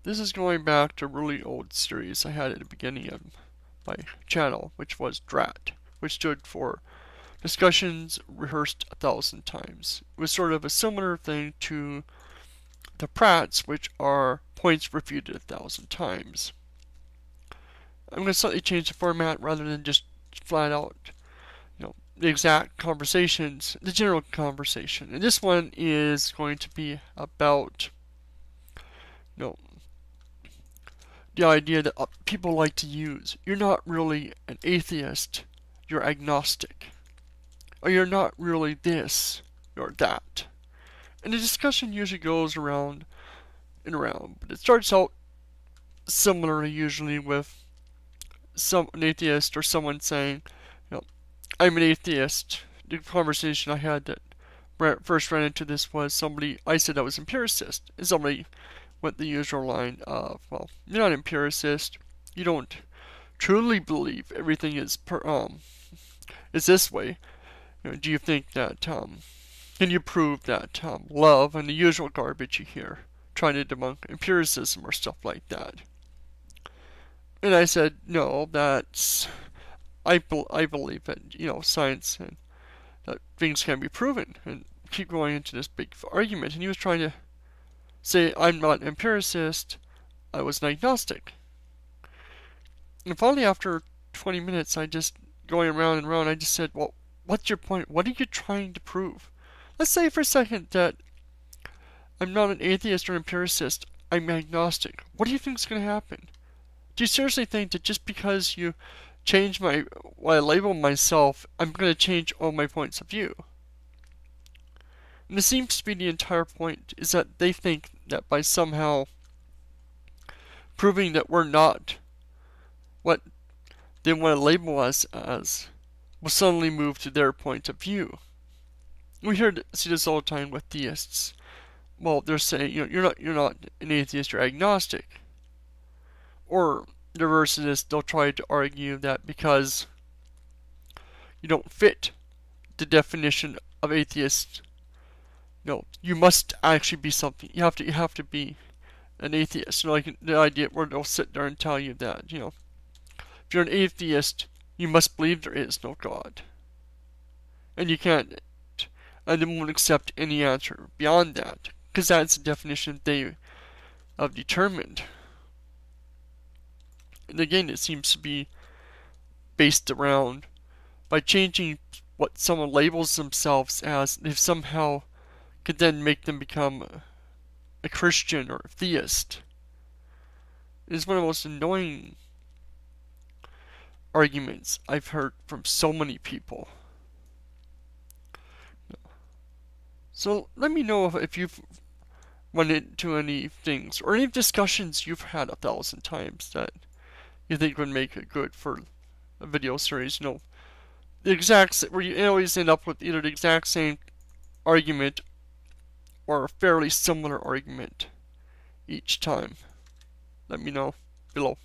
This is going back to a really old series I had at the beginning of my channel, which was Dratt, which stood for Discussions Rehearsed 1,000 Times. It was sort of a similar thing to the Pratts, which are points refuted 1,000 times. I'm going to slightly change the format rather than just flat out, the exact conversations, the general conversation. And this one is going to be about, the idea that people like to use. You're not really an atheist, you're agnostic. Or you're not really this, you're that. And the discussion usually goes around and around, but it starts out similarly usually with an atheist or someone saying, I'm an atheist. The conversation I had that first ran into this was I said I was empiricist, and somebody went the usual line of, well, you're not an empiricist, you don't truly believe everything is this way. Do you think that, can you prove that love and the usual garbage you hear, trying to debunk empiricism or stuff like that? And I said, no, I believe that, science and that things can be proven, and keep going into this big argument. And he was trying to say, I'm not an empiricist, I was an agnostic. And finally, after 20 minutes, I just going around and around, I just said, well, what's your point? What are you trying to prove? Let's say for a second that I'm not an atheist or empiricist, I'm agnostic. What do you think is going to happen? Do you seriously think that just because you change what I label myself, I'm going to change all my points of view? And this seems to be the entire point, is that they think that by somehow proving that we're not what they want to label us as, will suddenly move to their point of view. We see this all the time with theists. Well, they're saying, you're not an atheist, you're agnostic. Or the reverse of this, they'll try to argue that because you don't fit the definition of atheist, you must actually be something. You have to be an atheist. Like the idea where they'll sit there and tell you that, if you're an atheist, you must believe there is no God. And you can't, and they won't accept any answer beyond that, because that's the definition they have determined. And again, it seems to be based around by changing what someone labels themselves as, they've somehow could then make them become a Christian or a theist. It is one of the most annoying arguments I've heard from so many people. So let me know if you've run into any things or any discussions you've had 1,000 times that you think would make it good for a video series. The exact where you always end up with either the exact same argument or a fairly similar argument each time. Let me know below.